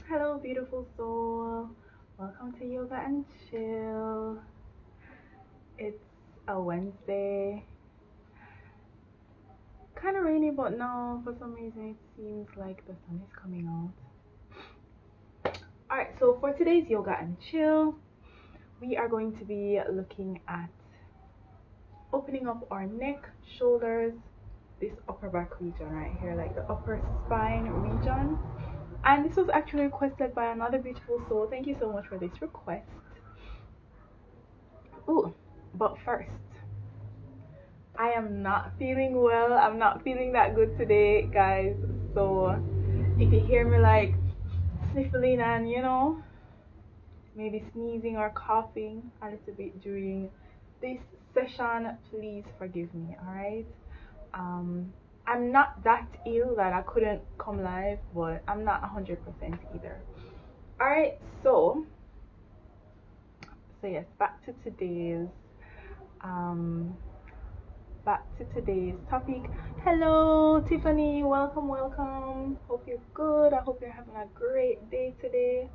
Hello, beautiful soul. Welcome to Yoga and Chill. It's a Wednesday. Kind of rainy, but now for some reason it seems like the sun is coming out. Alright, so for today's Yoga and Chill, we are going to be looking at opening up our neck, shoulders, this upper back region right here, like the upper spine region. And this was actually requested by another beautiful soul. Thank you so much for this request. Ooh, but first, I am not feeling well. I'm not feeling that good today, guys. So if you hear me like sniffling and maybe sneezing or coughing a little bit during this session, please forgive me, alright? Um, I'm not that ill that I couldn't come live, but I'm not 100% either. Alright, so yes, um back to today's topic. Hello, Tiffany. Welcome. Hope you're good. I hope you're having a great day today.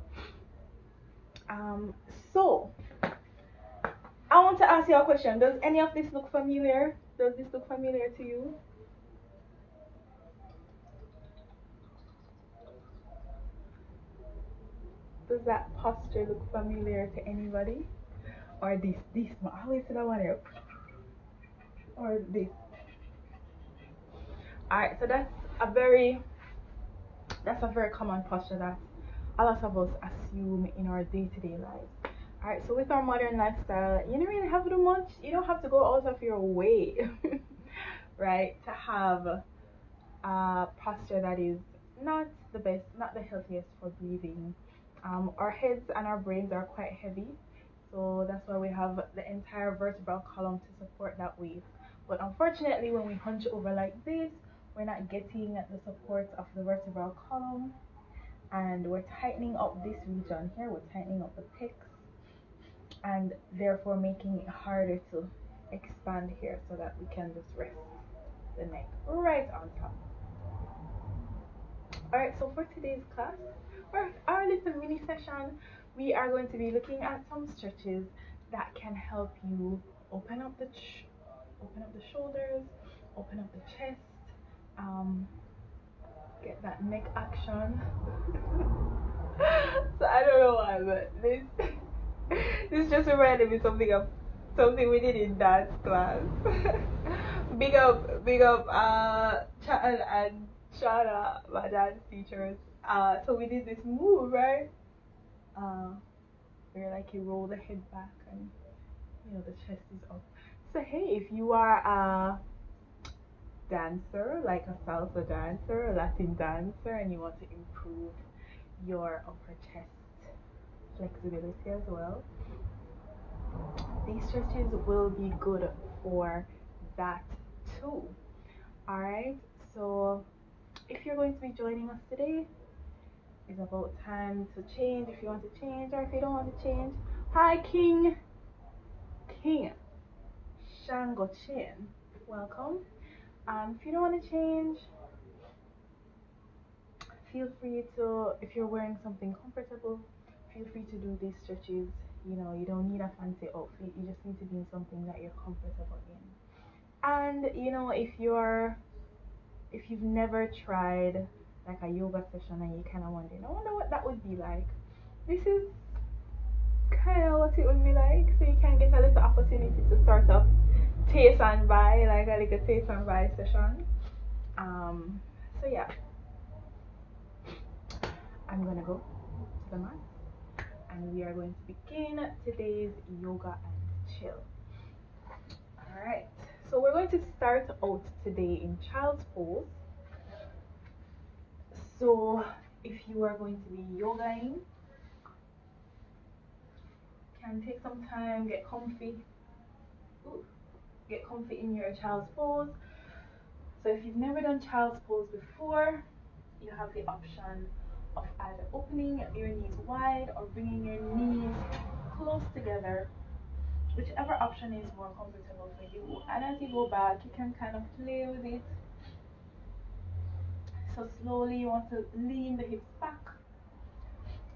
Um, so I want to ask you a question. Does any of this look familiar? Does this look familiar to you? Does that posture look familiar to anybody? Or this one? I always say that one here. Or this. Alright, so that's a very common posture that a lot of us assume in our day-to-day lives. Alright, so with our modern lifestyle, you don't really have to do much. You don't have to go out of your way, right, to have a posture that is not the best, not the healthiest for breathing. Our heads and our brains are quite heavy, so that's why we have the entire vertebral column to support that weight. But unfortunately, when we hunch over like this, we're not getting the support of the vertebral column, and we're tightening up this region here. We're tightening up the pecs, and therefore making it harder to expand here so that we can just rest the neck right on top. Alright, so for today's class, or our little mini session, we are going to be looking at some stretches that can help you open up the shoulders, open up the chest, um, get that neck action. So I don't know why, but this just reminded me something we did in dance class. big up, Chan and Shana, my dance teachers. So we did this move, right? Where like you roll the head back and the chest is up. So hey, if you are a dancer, like a salsa dancer, a Latin dancer, and you want to improve your upper chest flexibility as well, these stretches will be good for that too. Alright, so if you're going to be joining us today, it's about time to change if you want to change, or if you don't want to change. Hi, King Shango Chin, welcome. If you don't want to change, feel free to, if you're wearing something comfortable, feel free to do these stretches. You don't need a fancy outfit, you just need to be in something that you're comfortable in. And if you've never tried like a yoga session and you kind of wondering, I wonder what that would be like, this is kind of what it would be like. So you can get a little opportunity to sort of taste and buy, like a little taste and buy session. So yeah, I'm gonna go to the mat and we are going to begin today's yoga and chill. Alright, so we're going to start out today in child's pose. So if you are going to be yogaing, can take some time, get comfy. Get comfy in your child's pose. So if you've never done child's pose before, you have the option of either opening your knees wide or bringing your knees close together, whichever option is more comfortable for you. And as you go back, you can kind of play with it. So slowly you want to lean the hips back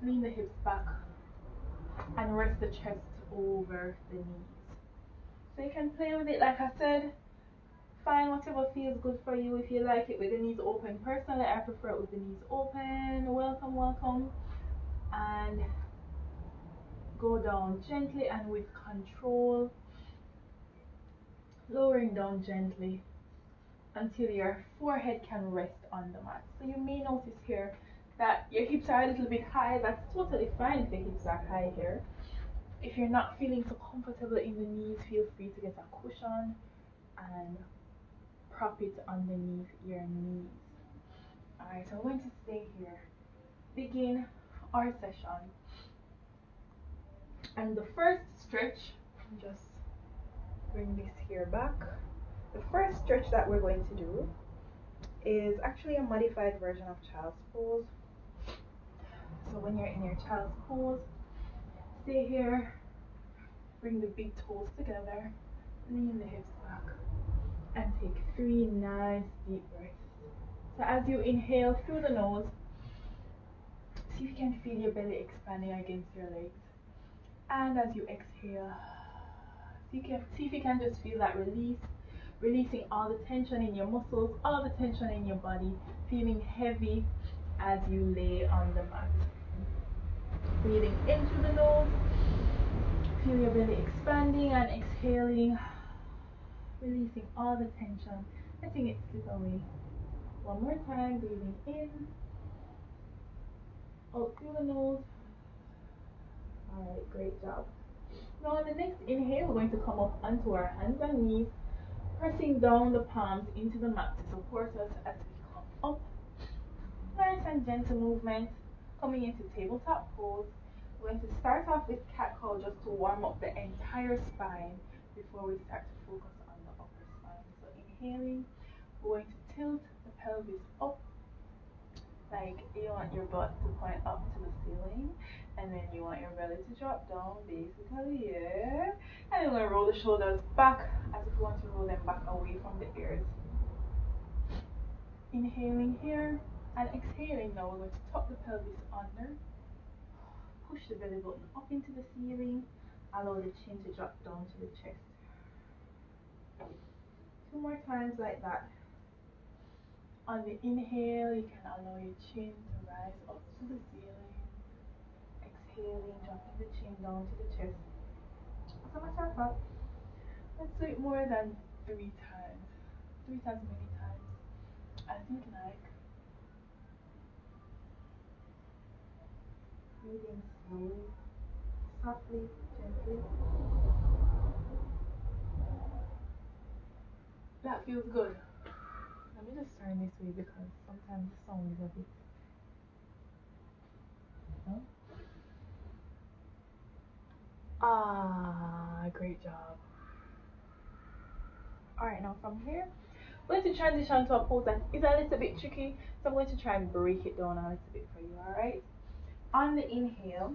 Lean the hips back and rest the chest over the knees. So you can play with it, like I said. Find whatever feels good for you. If you like it with the knees open, personally I prefer it with the knees open. Welcome, welcome. And go down gently and with control, lowering down gently until your forehead can rest on the mat. So you may notice here that your hips are a little bit high. That's totally fine if the hips are high here. If you're not feeling so comfortable in the knees, feel free to get a cushion and prop it underneath your knees. Alright, so I'm going to stay here. Begin our session. And the first stretch, just bring this here back. The first stretch that we're going to do is actually a modified version of child's pose. So when you're in your child's pose, stay here, bring the big toes together, lean the hips back, and take 3 nice deep breaths. So as you inhale through the nose, see if you can feel your belly expanding against your legs. And as you exhale, see if you can just feel that release, releasing all the tension in your muscles, all the tension in your body, feeling heavy as you lay on the mat. Breathing in through the nose, feel your belly expanding, and exhaling, releasing all the tension, letting it slip away. One more time, breathing in, out through the nose. Alright, great job. Now on the next inhale, we're going to come up onto our hands and knees, pressing down the palms into the mat to support us as we come up. Nice and gentle movement, coming into tabletop pose. We're going to start off with cat-cow just to warm up the entire spine before we start to focus on the upper spine. So inhaling, we're going to tilt the pelvis up, like you want your butt to point up to the ceiling, and then you want your belly to drop down, basically, yeah. And then we're going to roll the shoulders back as if you want to roll them back away from the ears. Inhaling here and exhaling now, we're going to tuck the pelvis under, push the belly button up into the ceiling, allow the chin to drop down to the chest. 2 more times like that. On the inhale, you can allow your chin to rise up to the ceiling. Exhaling, dropping the chin down to the chest. As a matter of fact, let's do it more than 3 times. 3 times, many times as you'd like. Breathing slowly, softly, gently. That feels good. Let me just turn this way because sometimes the sound is a bit. No? Great job. Alright, now from here, we're going to transition to a pose that is a little bit tricky, so I'm going to try and break it down a little bit for you, alright? On the inhale,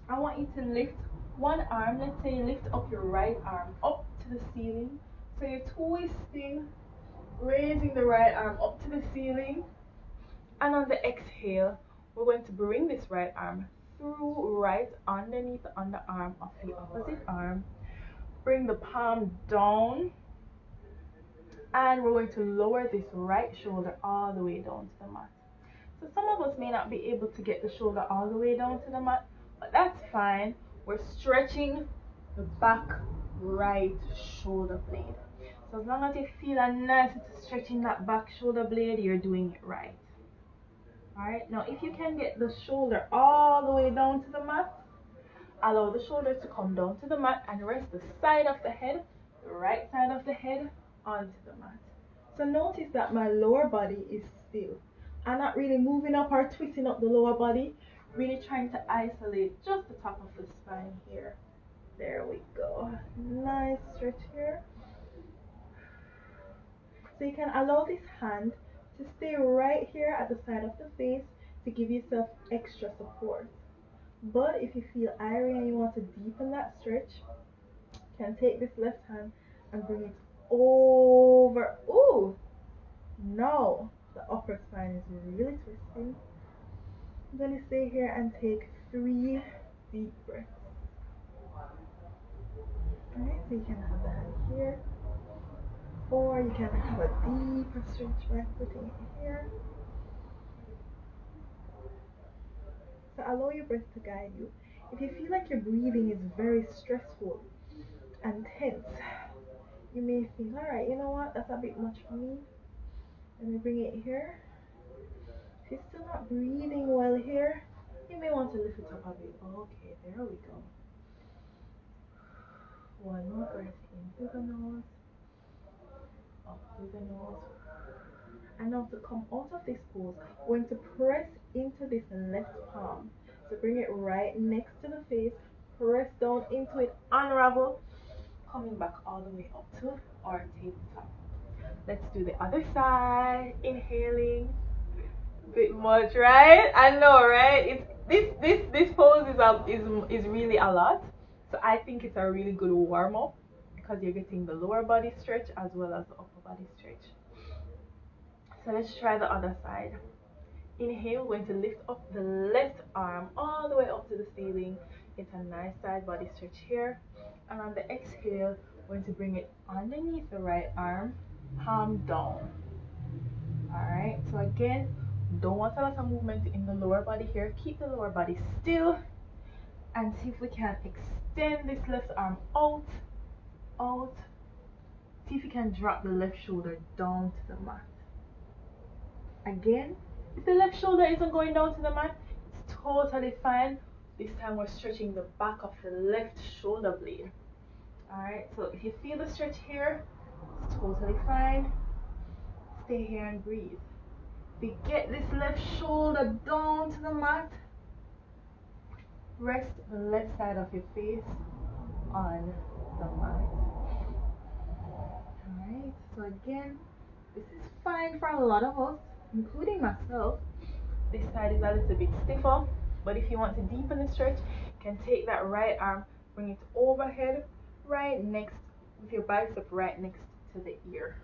I want you to lift one arm. Let's say you lift up your right arm up to the ceiling. So you're twisting, raising the right arm up to the ceiling. And on the exhale, we're going to bring this right arm through right underneath the underarm of the opposite arm. Bring the palm down. And we're going to lower this right shoulder all the way down to the mat. So some of us may not be able to get the shoulder all the way down to the mat, but that's fine. We're stretching the back right shoulder blade. So as long as you feel a nice stretching that back shoulder blade, you're doing it right. Alright, now if you can get the shoulder all the way down to the mat, allow the shoulders to come down to the mat and rest the side of the head, the right side of the head, onto the mat. So notice that my lower body is still. I'm not really moving up or twisting up the lower body, really trying to isolate just the top of the spine here. There we go. Nice stretch here. So you can allow this hand to stay right here at the side of the face to give yourself extra support. But if you feel irie and you want to deepen that stretch, you can take this left hand and bring it over. Ooh! Now the upper spine is really twisting. I'm going to stay here and take 3 deep breaths. Alright, so you can have the hand here, or you can have a deeper stretch by putting it here. So allow your breath to guide you. If you feel like your breathing is very stressful and tense, you may think, alright, you know what, that's a bit much for me. Let me bring it here. If you're still not breathing well here, you may want to lift it up a bit. Okay, there we go. One more breath in through the nose, up through the nose. And now to come out of this pose, we're going to press into this left palm. So bring it right next to the face, press down into it, unravel, coming back all the way up to our tabletop. Let's do the other side. Inhaling. Bit much, right? I know, right? It's this pose is really a lot. So I think it's a really good warm up because you're getting the lower body stretch as well as the upper body stretch. So let's try the other side. Inhale, we're going to lift up the left arm all the way up to the ceiling. Get a nice side body stretch here. And on the exhale, we're going to bring it underneath the right arm, palm down. Alright, so again, don't want a lot of movement in the lower body here. Keep the lower body still and see if we can extend this left arm out. See if you can drop the left shoulder down to the mat. Again, if the left shoulder isn't going down to the mat, it's totally fine. This time we're stretching the back of the left shoulder blade. Alright, so if you feel the stretch here, it's totally fine. Stay here and breathe. If you get this left shoulder down to the mat, rest the left side of your face on the mat. Alright, so again, this is fine for a lot of us, including myself. This side is a little bit stiffer, but if you want to deepen the stretch, you can take that right arm, bring it overhead, right next, with your bicep right next to the ear.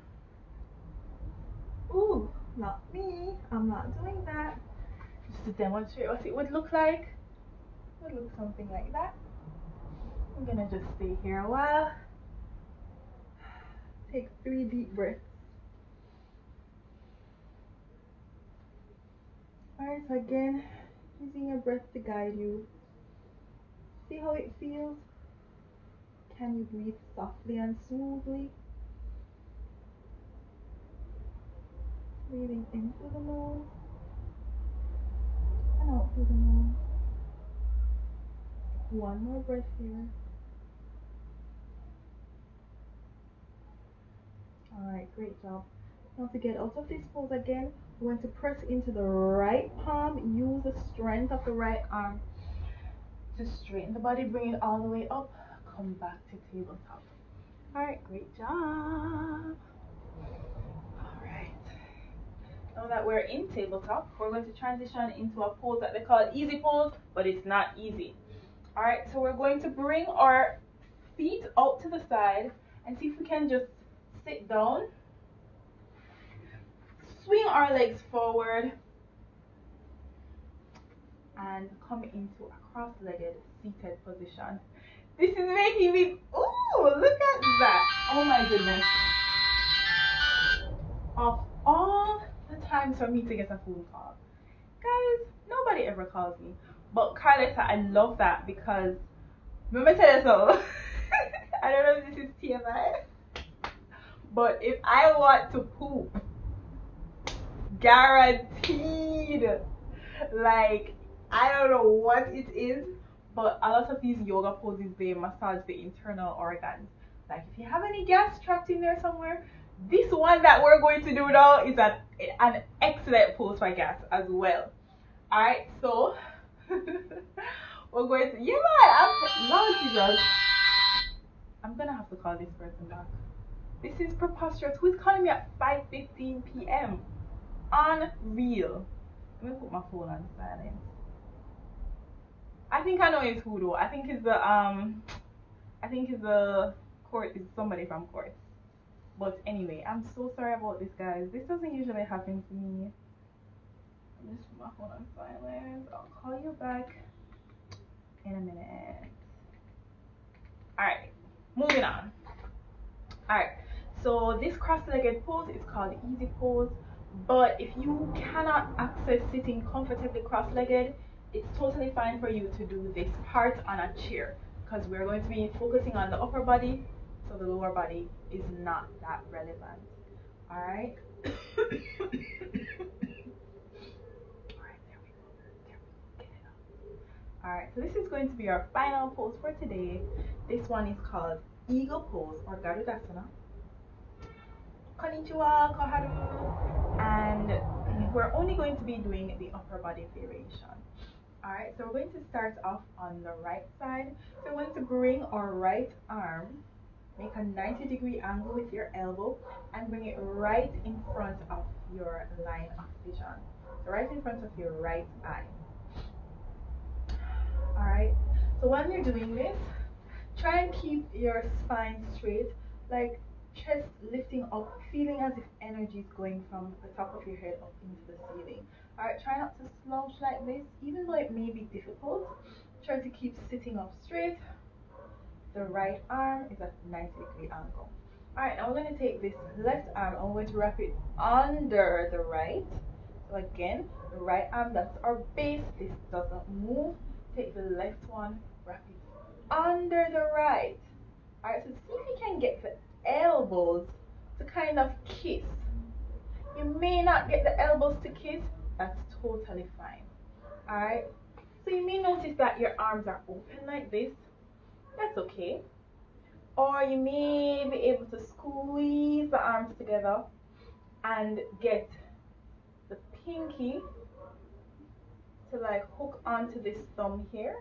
Ooh, not me. I'm not doing that. Just to demonstrate what it would look like. It would look something like that. I'm gonna just stay here a while. Take 3 deep breaths. Alright, so again, using your breath to guide you. See how it feels? Can you breathe softly and smoothly? Breathing in through the nose and out through the nose. One more breath here. Alright, great job. Now to get out of this pose again, we're going to press into the right palm. Use the strength of the right arm to straighten the body, bring it all the way up. Come back to tabletop. Alright, great job. Alright. Now that we're in tabletop, we're going to transition into a pose that they call easy pose, but it's not easy. Alright, so we're going to bring our feet out to the side and see if we can just sit down. Swing our legs forward and come into a cross-legged seated position. This is making me, ooh, look at that. Oh my goodness. Of all the times for me to get a phone call, guys, nobody ever calls me. But Carletta, I love that because, remember tell you so, I don't know if this is TMI, but if I want to poop, guaranteed, like, I don't know what it is, but a lot of these yoga poses, they massage the internal organs. Like if you have any gas trapped in there somewhere, this one that we're going to do now is an excellent pose for gas as well. Alright, so we're going to, yeah man, Lord Jesus, I'm gonna have to call this person back. This is preposterous. Who's calling me at 5:15 p.m? Unreal. Let me put my phone on silent. I think I know it's who though. I think it's the court, is somebody from court. But anyway, I'm so sorry about this, guys. This doesn't usually happen to me. Let me just put my phone on silent. I'll call you back in a minute. Alright, moving on. Alright, so this cross-legged pose is called easy pose, but if you cannot access sitting comfortably cross-legged, it's totally fine for you to do this part on a chair, because we're going to be focusing on the upper body, so the lower body is not that relevant. Alright. Alright, so this is going to be our final pose for today. This one is called Eagle Pose or Garudasana. Konnichiwa, Koharu. And we're only going to be doing the upper body variation. Alright, so we're going to start off on the right side. So we're going to bring our right arm, make a 90-degree angle with your elbow, and bring it right in front of your line of vision. So right in front of your right eye. Alright, so when you're doing this, try and keep your spine straight, like chest lifting up, feeling as if energy is going from the top of your head up into the ceiling. Alright, try not to slouch like this, even though it may be difficult. Try to keep sitting up straight. The right arm is at 90-degree angle. Alright, now we're going to take this left arm and we're going to wrap it under the right. So again, the right arm, that's our base, this doesn't move. Take the left one, wrap it under the right. Alright, so see if you can get the elbows to kind of kiss. You may not get the elbows to kiss, that's totally fine. Alright, so you may notice that your arms are open like this. That's okay. Or you may be able to squeeze the arms together and get the pinky to like hook onto this thumb here,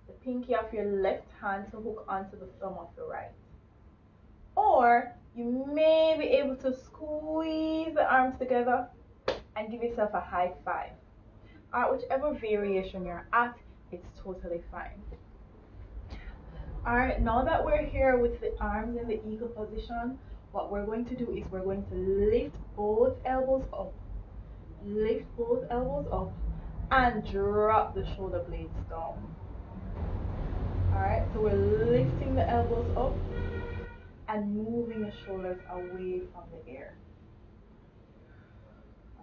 the pinky of your left hand to hook onto the thumb of the right. Or you may be able to squeeze the arms together and give yourself a high five. Alright, whichever variation you're at, it's totally fine. Alright, now that we're here with the arms in the eagle position, what we're going to do is we're going to lift both elbows up. Lift both elbows up and drop the shoulder blades down. Alright, so we're lifting the elbows up and moving the shoulders away from the air.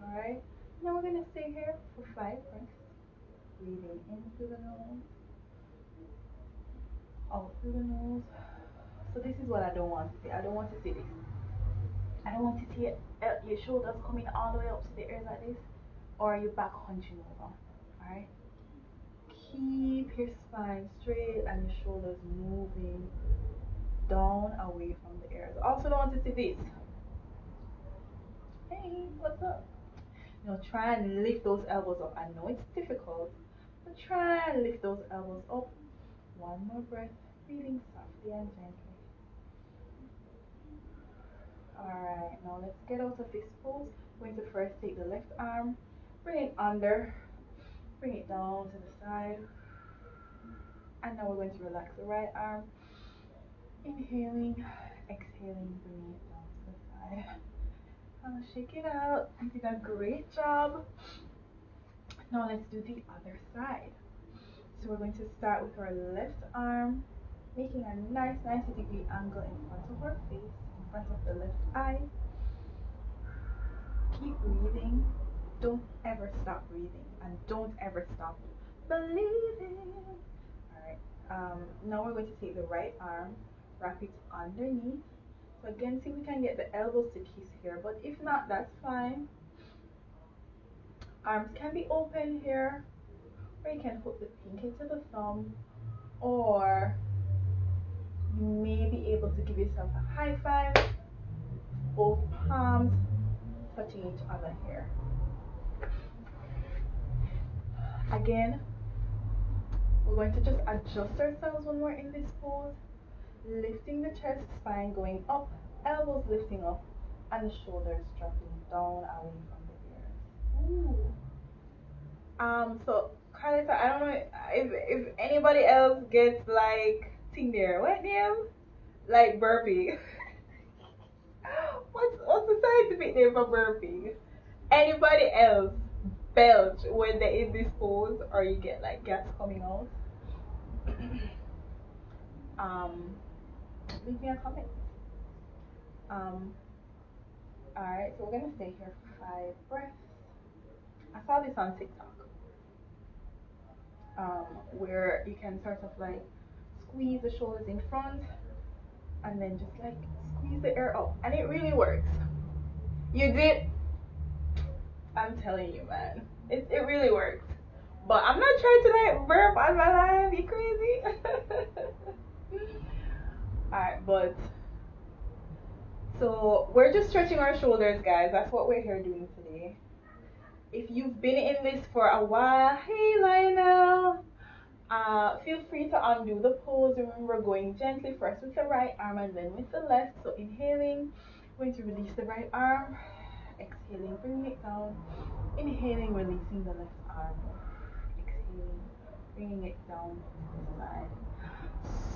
Alright, now we're going to stay here for 5 breaths. Breathing in through the nose, out through the nose. So this is what I don't want to see. I don't want to see this. I don't want to see your shoulders coming all the way up to the air like this, or your back hunching over. Alright? Keep your spine straight and your shoulders moving down away from the air. I also don't want to see this. Hey, what's up? You know, try and lift those elbows up. I know it's difficult, but try and lift those elbows up. One more breath, breathing softly and gently. Alright, now let's get out of this pose. We're going to first take the left arm, bring it under, bring it down to the side, and now we're going to relax the right arm. Inhaling, exhaling, bring it down to the side. I'll shake it out. You did a great job. Now let's do the other side. So we're going to start with our left arm, making a nice 90-degree angle in front of our face, in front of the left eye. Keep breathing. Don't ever stop breathing, and don't ever stop believing. Alright, now we're going to take the right arm, wrap it underneath. So again, see if we can get the elbows to kiss here, but if not, that's fine. Arms can be open here, or you can hook the pinky to the thumb, or you may be able to give yourself a high five, both palms touching each other here. Again, we're going to just adjust ourselves when we're in this pose, lifting the chest, spine going up, elbows lifting up, and the shoulders dropping down away from the ears. Ooh. So Carlita, I don't know if anybody else gets like thing there. What name? Like burpee. what's the scientific name for burpee? Anybody else belch when they're in this pose, or you get like gas coming out? um, leave me a comment. Um, all right, so we're gonna stay here for 5 breaths. I saw this on TikTok, where you can sort of like squeeze the shoulders in front and then just like squeeze the air out, and it really works. You did. I'm telling you, man, it really works. But I'm not trying to like burp on my life. You crazy? Alright, but so we're just stretching our shoulders, guys. That's what we're here doing today. If you've been in this for a while, hey Lionel, feel free to undo the pose. Remember, going gently first with the right arm and then with the left. So inhaling, going to release the right arm. Exhaling, bringing it down. Inhaling, releasing the left arm. Exhaling, bringing it down to the side.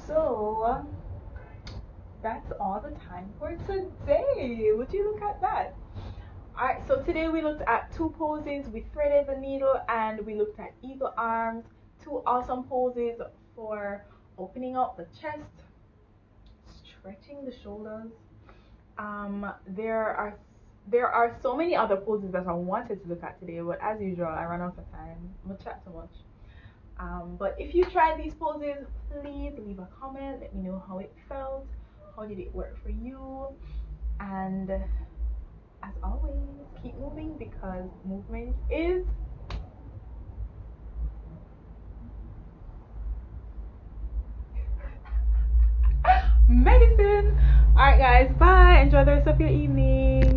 So that's all the time for today. Would you look at that? Alright, so today we looked at 2 poses. We threaded the needle and we looked at eagle arms. 2 awesome poses for opening up the chest, stretching the shoulders. There are so many other poses that I wanted to look at today, but as usual, I ran out of time. I'm gonna chat too much. But if you tried these poses, please leave a comment. Let me know how it felt. How did it work for you? And as always, keep moving because movement is medicine. Alright guys, bye. Enjoy the rest of your evening.